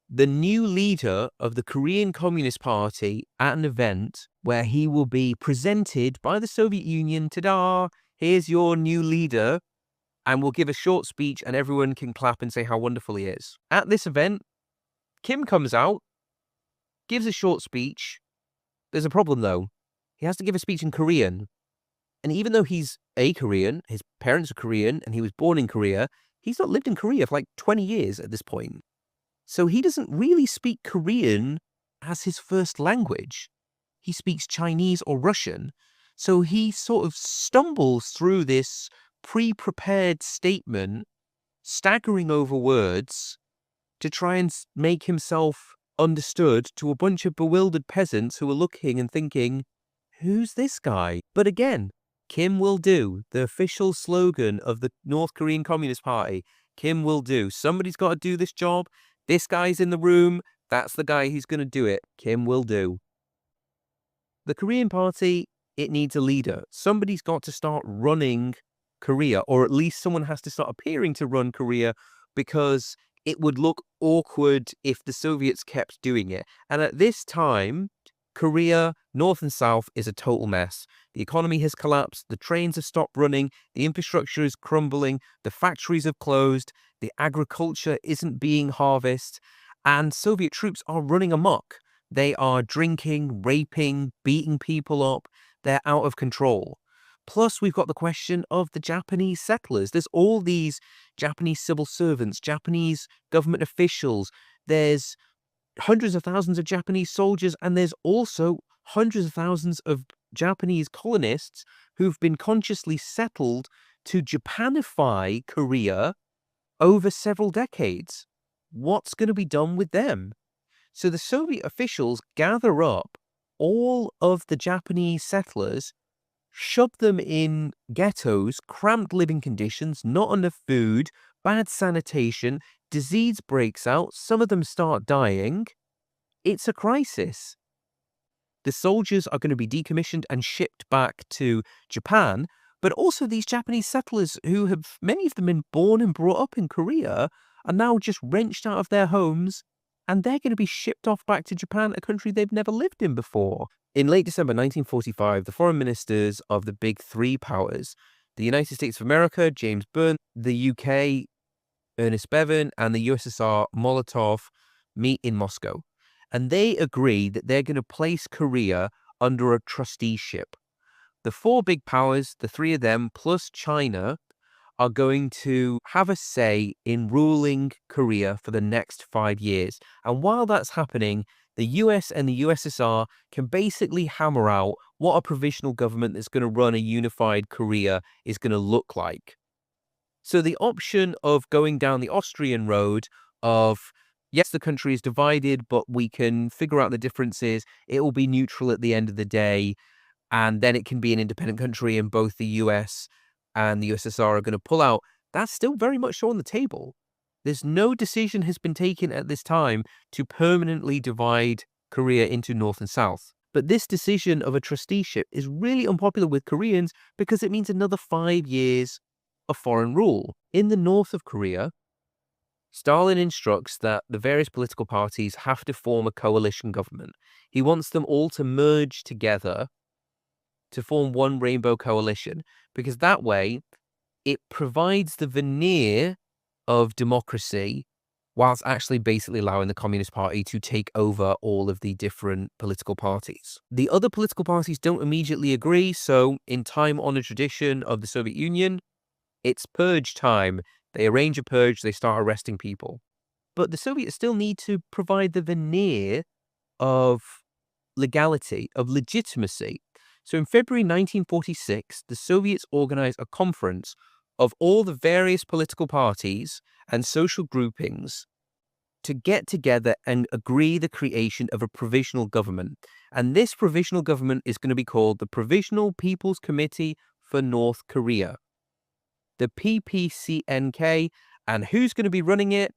the new leader of the Korean Communist Party at an event where he will be presented by the Soviet Union. Ta-da! Here's your new leader. And we'll give a short speech and everyone can clap and say how wonderful he is. At this event, Kim comes out, gives a short speech. There's a problem though. He has to give a speech in Korean. And even though he's a Korean, his parents are Korean, and he was born in Korea, he's not lived in Korea for like 20 years at this point. So he doesn't really speak Korean as his first language. He speaks Chinese or Russian. So he sort of stumbles through this pre-prepared statement, staggering over words to try and make himself understood to a bunch of bewildered peasants who are looking and thinking, who's this guy? But again, Kim will do. The official slogan of the North Korean Communist Party, Kim will do. Somebody's got to do this job. This guy's in the room. That's the guy who's going to do it. Kim will do. The Korean Party, it needs a leader. Somebody's got to start running Korea, or at least someone has to start appearing to run Korea, because it would look awkward if the Soviets kept doing it. And at this time, Korea, north and south, is a total mess. The economy has collapsed, the trains have stopped running, the infrastructure is crumbling, the factories have closed, the agriculture isn't being harvested, And Soviet troops are running amok. They are drinking, raping, beating people up. They're out of control. Plus, we've got the question of the Japanese settlers. There's all these Japanese civil servants, Japanese government officials. There's hundreds of thousands of Japanese soldiers, and there's also hundreds of thousands of Japanese colonists who've been consciously settled to Japanify Korea over several decades. What's going to be done with them? So the Soviet officials gather up all of the Japanese settlers, shove them in ghettos, cramped living conditions, not enough food, bad sanitation, disease breaks out, some of them start dying. It's a crisis. The soldiers are going to be decommissioned and shipped back to Japan, but also these Japanese settlers who have, many of them been born and brought up in Korea, are now just wrenched out of their homes, and they're going to be shipped off back to Japan, a country they've never lived in before. In late December 1945, the foreign ministers of the big three powers, the United States of America, James Byrne, the UK, Ernest Bevin, and the USSR, Molotov, meet in Moscow. And they agree that they're going to place Korea under a trusteeship. The four big powers, the three of them, plus China, are going to have a say in ruling Korea for the next 5 years. And while that's happening, the US and the USSR can basically hammer out what a provisional government that's going to run a unified Korea is going to look like. So the option of going down the Austrian road of, yes, the country is divided, but we can figure out the differences. It will be neutral at the end of the day. And then it can be an independent country, and both the US and the USSR are going to pull out. That's still very much so on the table. There's no decision has been taken at this time to permanently divide Korea into North and South. But this decision of a trusteeship is really unpopular with Koreans because it means another 5 years of foreign rule. In the north of Korea, Stalin instructs that the various political parties have to form a coalition government. He wants them all to merge together to form one rainbow coalition, because that way it provides the veneer of democracy whilst actually basically allowing the Communist Party to take over all of the different political parties. The other political parties don't immediately agree, so in time-honored tradition of the Soviet Union, it's purge time. They arrange a purge, they start arresting people. But the Soviets still need to provide the veneer of legality, of legitimacy. So in February 1946, the Soviets organized a conference of all the various political parties and social groupings to get together and agree the creation of a provisional government. And this provisional government is going to be called the Provisional People's Committee for North Korea, the PPCNK. And who's going to be running it?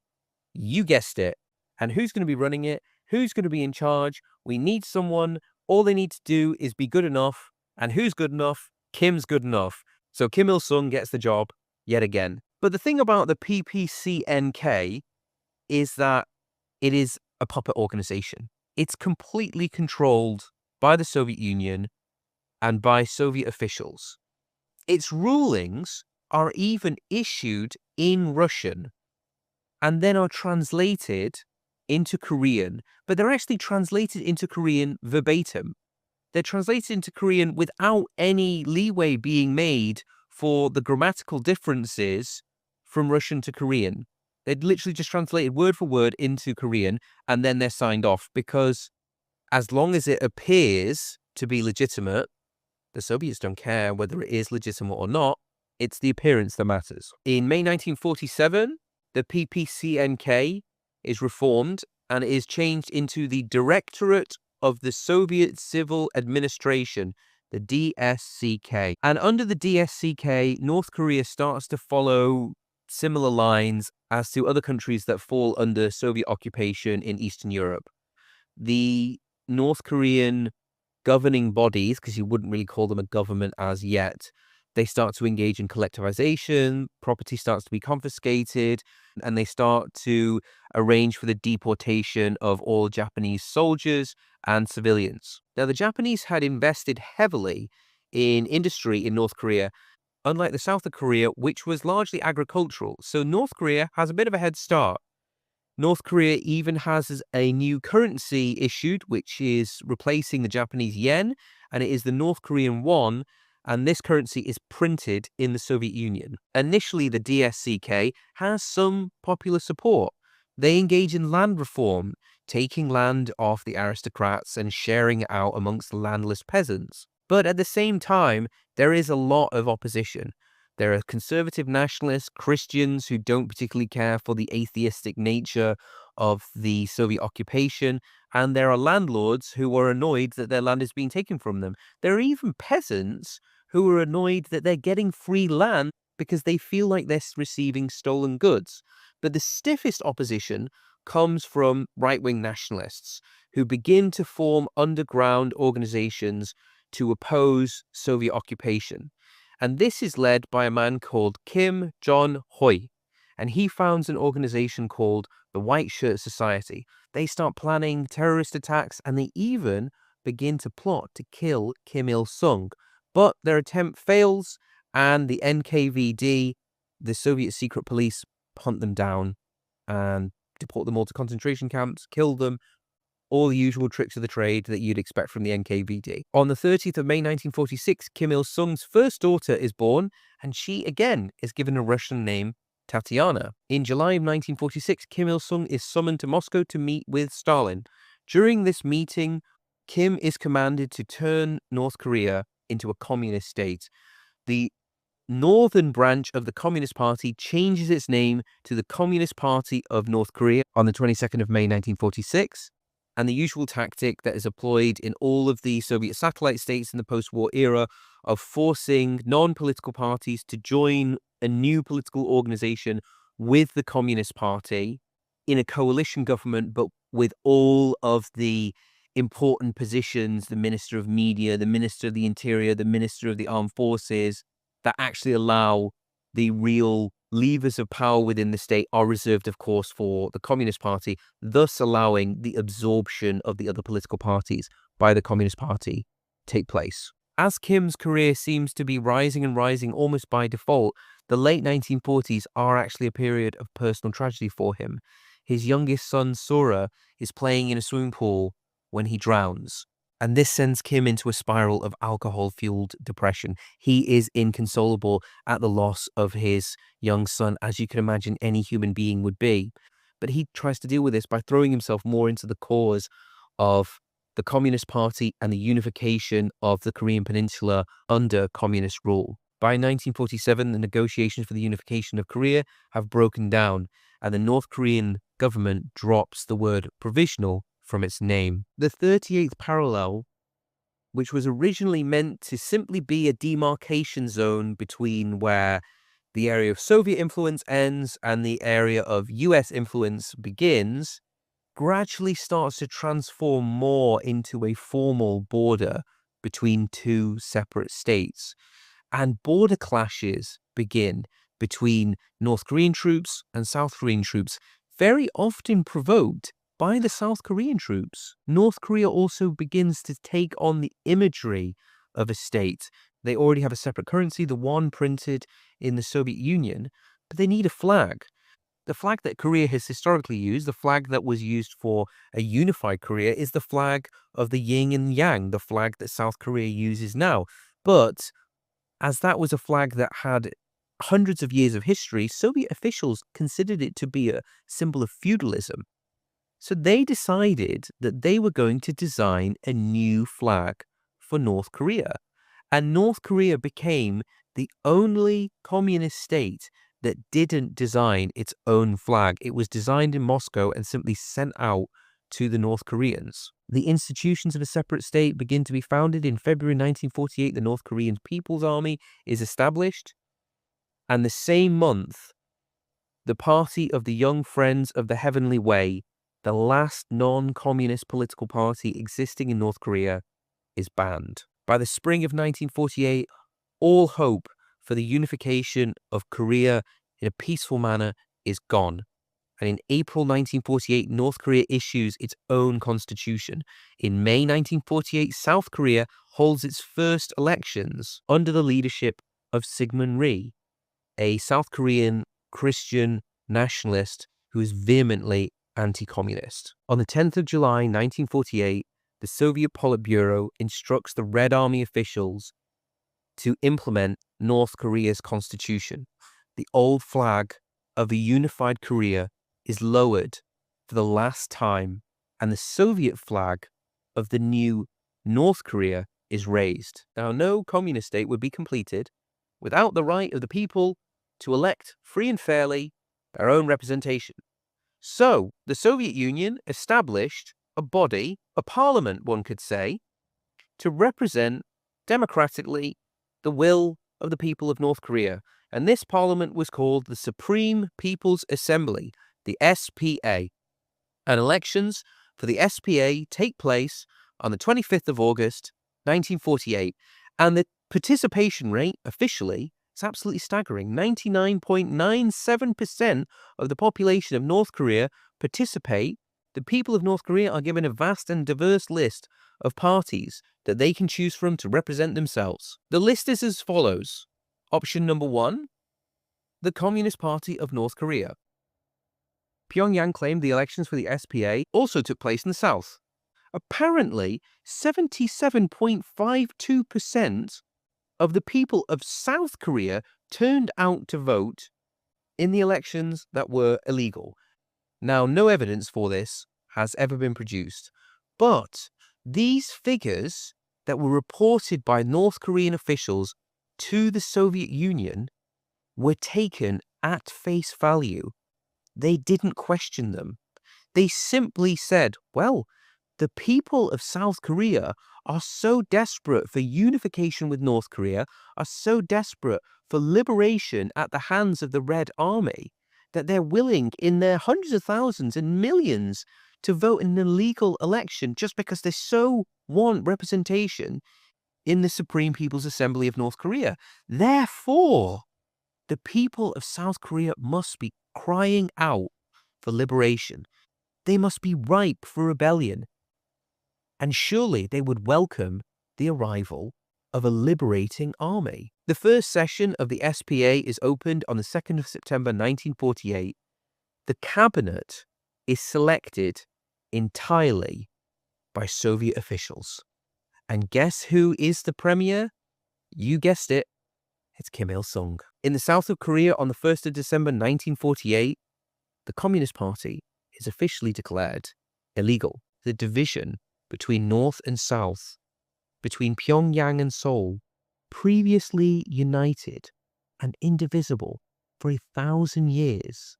You guessed it. And who's going to be running it? Who's going to be in charge? We need someone. All they need to do is be good enough. And who's good enough? Kim's good enough. So Kim Il-sung gets the job yet again. But the thing about the PPCNK is that it is a puppet organization. It's completely controlled by the Soviet Union and by Soviet officials. Its rulings are even issued in Russian and then are translated into Korean, but they're actually translated into Korean verbatim. They're translated into Korean without any leeway being made for the grammatical differences from Russian to Korean. They'd literally just translated word for word into Korean, and then they're signed off, because as long as it appears to be legitimate, the Soviets don't care whether it is legitimate or not. It's the appearance that matters. In May 1947, the PPCNK is reformed and is changed into the Directorate of the Soviet Civil Administration, the DSCK. And under the DSCK, North Korea starts to follow similar lines as to other countries that fall under Soviet occupation in Eastern Europe. The North Korean governing bodies, because you wouldn't really call them a government as yet, they start to engage in collectivization, property starts to be confiscated, and they start to arrange for the deportation of all Japanese soldiers and civilians. Now, the Japanese had invested heavily in industry in North Korea, unlike the south of Korea, which was largely agricultural. So North Korea has a bit of a head start. North Korea even has a new currency issued, which is replacing the Japanese yen, and it is the North Korean won, and this currency is printed in the Soviet Union. Initially, the DSCK has some popular support. They engage in land reform, taking land off the aristocrats and sharing it out amongst the landless peasants. But at the same time, there is a lot of opposition. There are conservative nationalists, Christians who don't particularly care for the atheistic nature of the Soviet occupation, and there are landlords who are annoyed that their land is being taken from them. There are even peasants who are annoyed that they're getting free land because they feel like they're receiving stolen goods. But the stiffest opposition comes from right-wing nationalists who begin to form underground organizations to oppose Soviet occupation. And this is led by a man called Kim Jong-hoi. And he founds an organization called the White Shirt Society. They start planning terrorist attacks, and they even begin to plot to kill Kim Il-sung. But their attempt fails, and the NKVD, the Soviet secret police, hunt them down and deport them all to concentration camps, kill them, all the usual tricks of the trade that you'd expect from the NKVD. On the 30th of May 1946, Kim Il-sung's first daughter is born, and she again is given a Russian name, Tatiana. In July of 1946, Kim Il-sung is summoned to Moscow to meet with Stalin. During this meeting, Kim is commanded to turn North Korea into a communist state. The northern branch of the Communist Party changes its name to the Communist Party of North Korea on the 22nd of May 1946. And the usual tactic that is employed in all of the Soviet satellite states in the post-war era of forcing non-political parties to join a new political organization with the Communist Party in a coalition government, but with all of the important positions, the Minister of Media, the Minister of the Interior, the Minister of the Armed Forces, that actually allow the real levers of power within the state are reserved, of course, for the Communist Party, thus allowing the absorption of the other political parties by the Communist Party take place. As Kim's career seems to be rising and rising almost by default, the late 1940s are actually a period of personal tragedy for him. His youngest son, Sora, is playing in a swimming pool when he drowns. And this sends Kim into a spiral of alcohol-fueled depression. He is inconsolable at the loss of his young son, as you can imagine any human being would be. But he tries to deal with this by throwing himself more into the cause of the Communist Party and the unification of the Korean Peninsula under communist rule. By 1947, the negotiations for the unification of Korea have broken down, and the North Korean government drops the word provisional from its name. The 38th parallel, which was originally meant to simply be a demarcation zone between where the area of Soviet influence ends and the area of US influence begins, gradually starts to transform more into a formal border between two separate states. And border clashes begin between North Korean troops and South Korean troops, very often provoked by the South Korean troops. North Korea also begins to take on the imagery of a state. They already have a separate currency, the won printed in the Soviet Union, but they need a flag. The flag that Korea has historically used, the flag that was used for a unified Korea, is the flag of the yin and yang, the flag that South Korea uses now. But as that was a flag that had hundreds of years of history, Soviet officials considered it to be a symbol of feudalism. So they decided that they were going to design a new flag for North Korea. And North Korea became the only communist state that didn't design its own flag. It was designed in Moscow and simply sent out to the North Koreans. The institutions of a separate state begin to be founded. In February 1948, the North Korean People's Army is established. And the same month, the Party of the Young Friends of the Heavenly Way, the last non-communist political party existing in North Korea, is banned. By the spring of 1948, all hope for the unification of Korea in a peaceful manner is gone. And in April 1948, North Korea issues its own constitution. In May 1948, South Korea holds its first elections under the leadership of Syngman Rhee, a South Korean Christian nationalist who is vehemently anti-communist. On the 10th of July 1948, the Soviet Politburo instructs the Red Army officials to implement North Korea's constitution. The old flag of a unified Korea is lowered for the last time, and the Soviet flag of the new North Korea is raised. Now, no communist state would be completed without the right of the people to elect free and fairly their own representation. So, the Soviet Union established a body, a parliament, one could say, to represent democratically the will of the people of North Korea. And this parliament was called the Supreme People's Assembly, the SPA. And elections for the SPA take place on the 25th of August, 1948. And the participation rate officially is absolutely staggering. 99.97% of the population of North Korea participate. The people of North Korea are given a vast and diverse list of parties that they can choose from to represent themselves. The list is as follows. Option number 1, the Communist Party of North Korea. Pyongyang claimed the elections for the SPA also took place in the south. Apparently, 77.52% of the people of South Korea turned out to vote in the elections that were illegal. Now, no evidence for this has ever been produced, but these figures that were reported by North Korean officials to the Soviet Union were taken at face value. They didn't question them. They simply said, well, the people of South Korea are so desperate for unification with North Korea, are so desperate for liberation at the hands of the Red Army, that they're willing in their hundreds of thousands and millions to vote in an illegal election just because they so want representation in the Supreme People's Assembly of North Korea. Therefore, the people of South Korea must be crying out for liberation. They must be ripe for rebellion. And surely they would welcome the arrival of a liberating army. The first session of the SPA is opened on the 2nd of September 1948. The cabinet is selected entirely by Soviet officials. And guess who is the premier? You guessed it. It's Kim Il-sung. In the south of Korea on the 1st of December 1948, the Communist Party is officially declared illegal. The division between North and South, between Pyongyang and Seoul, previously united and indivisible for 1,000 years,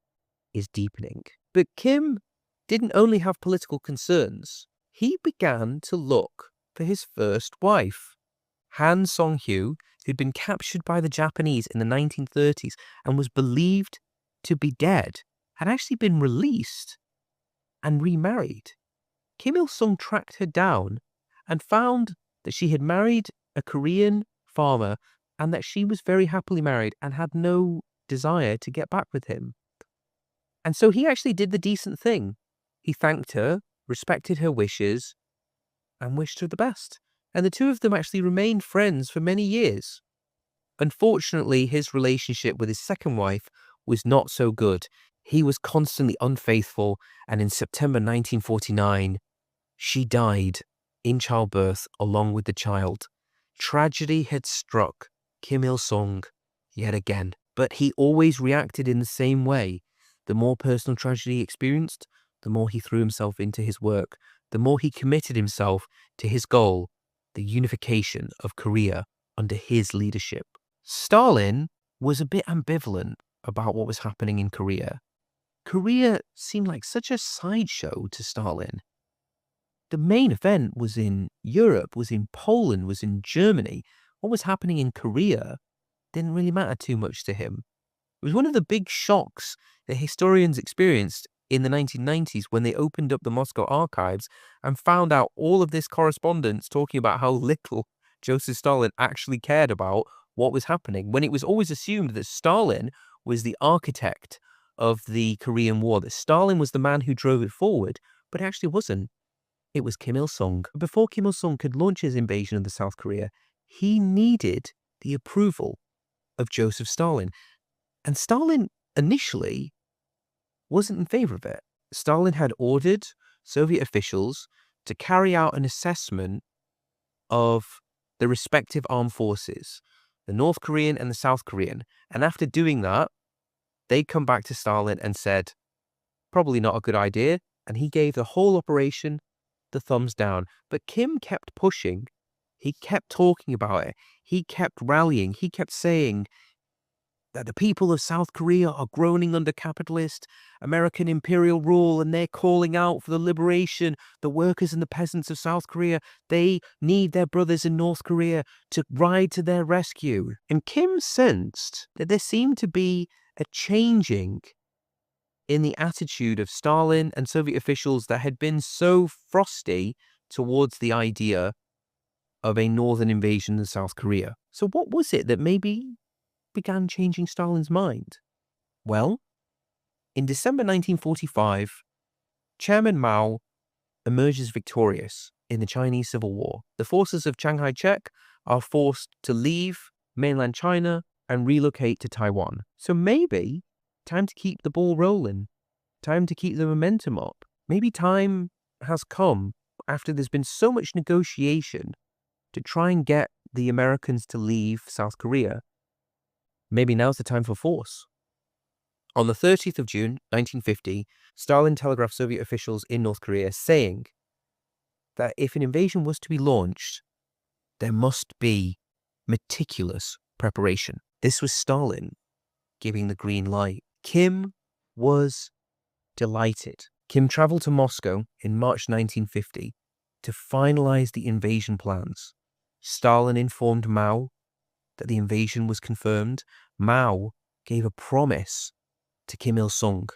is deepening. But Kim didn't only have political concerns. He began to look for his first wife. Han Song-hyo, who'd been captured by the Japanese in the 1930s and was believed to be dead, had actually been released and remarried. Kim Il-sung tracked her down and found that she had married a Korean farmer and that she was very happily married and had no desire to get back with him. And so he actually did the decent thing. He thanked her, respected her wishes, and wished her the best. And the two of them actually remained friends for many years. Unfortunately, his relationship with his second wife was not so good. He was constantly unfaithful, and in September 1949, she died in childbirth along with the child. Tragedy had struck Kim Il-sung yet again, but he always reacted in the same way. The more personal tragedy he experienced, the more he threw himself into his work, the more he committed himself to his goal, the unification of Korea under his leadership. Stalin was a bit ambivalent about what was happening in Korea. Korea seemed like such a sideshow to Stalin. The main event was in Europe, was in Poland, was in Germany. What was happening in Korea didn't really matter too much to him. It was one of the big shocks that historians experienced in the 1990s when they opened up the Moscow archives and found out all of this correspondence talking about how little Joseph Stalin actually cared about what was happening, when it was always assumed that Stalin was the architect of the Korean War, that Stalin was the man who drove it forward, but it actually wasn't. It was Kim Il-sung. Before Kim Il-sung could launch his invasion of the South Korea, he needed the approval of Joseph Stalin. And Stalin initially wasn't in favor of it. Stalin had ordered Soviet officials to carry out an assessment of the respective armed forces, the North Korean and the South Korean. And after doing that, they come back to Stalin and said, probably not a good idea. And he gave the whole operation the thumbs down. But Kim kept pushing. He kept talking about it. He kept rallying. He kept saying that the people of South Korea are groaning under capitalist American imperial rule, and they're calling out for the liberation. The workers and the peasants of South Korea, they need their brothers in North Korea to ride to their rescue. And Kim sensed that there seemed to be a changing in the attitude of Stalin and Soviet officials that had been so frosty towards the idea of a northern invasion of South Korea. So what was it that maybe began changing Stalin's mind? Well, in December 1945, Chairman Mao emerges victorious in the Chinese Civil War. The forces of Chiang Kai-shek are forced to leave mainland China and relocate to Taiwan. So maybe time to keep the ball rolling, time to keep the momentum up. Maybe time has come after there's been so much negotiation to try and get the Americans to leave South Korea. Maybe now's the time for force. On the 30th of June, 1950, Stalin telegraphed Soviet officials in North Korea saying that if an invasion was to be launched, there must be meticulous preparation. This was Stalin giving the green light. Kim was delighted. Kim traveled to Moscow in March 1950 to finalize the invasion plans. Stalin informed Mao that the invasion was confirmed. Mao gave a promise to Kim Il-sung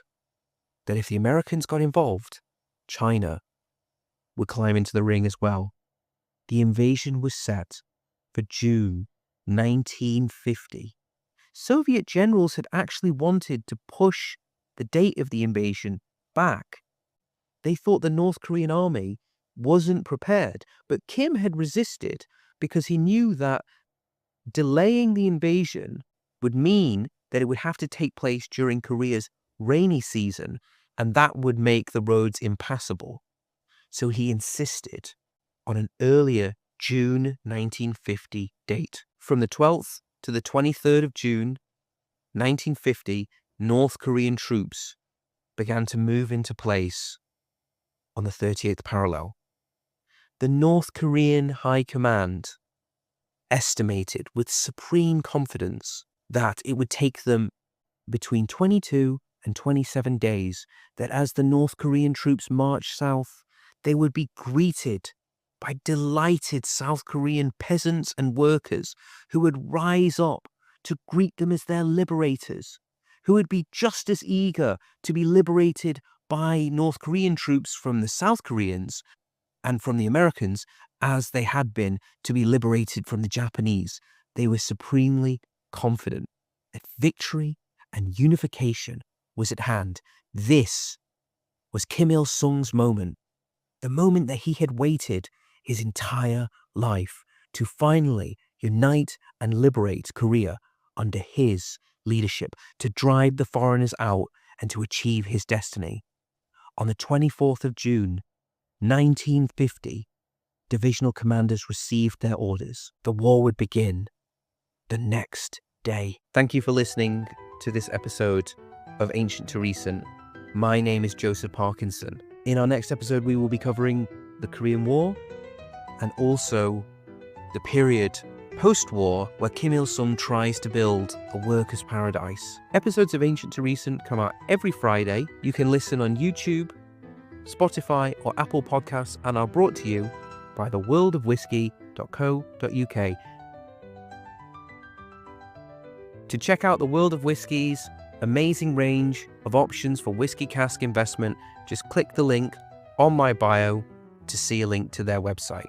that if the Americans got involved, China would climb into the ring as well. The invasion was set for June 1950. Soviet generals had actually wanted to push the date of the invasion back. They thought the North Korean army wasn't prepared, but Kim had resisted because he knew that delaying the invasion would mean that it would have to take place during Korea's rainy season, and that would make the roads impassable. So he insisted on an earlier June 1950 date. From the 12th to the 23rd of June 1950, North Korean troops began to move into place on the 38th parallel. The North Korean High Command estimated with supreme confidence that it would take them between 22 and 27 days, that as the North Korean troops marched south, they would be greeted by delighted South Korean peasants and workers who would rise up to greet them as their liberators, who would be just as eager to be liberated by North Korean troops from the South Koreans and from the Americans as they had been to be liberated from the Japanese. They were supremely confident that victory and unification was at hand. This was Kim Il-sung's moment, the moment that he had waited his entire life to finally unite and liberate Korea under his leadership, to drive the foreigners out and to achieve his destiny. On the 24th of June, 1950, divisional commanders received their orders. The war would begin the next day. Thank you for listening to this episode of Ancient to Recent. My name is Joseph Parkinson. In our next episode, we will be covering the Korean War and also the period post-war where Kim Il-sung tries to build a workers' paradise. Episodes of Ancient to Recent come out every Friday. You can listen on YouTube, Spotify or Apple Podcasts, and are brought to you by theworldofwhiskey.co.uk. To check out the World of Whiskey's amazing range of options for whiskey cask investment, just click the link on my bio to see a link to their website.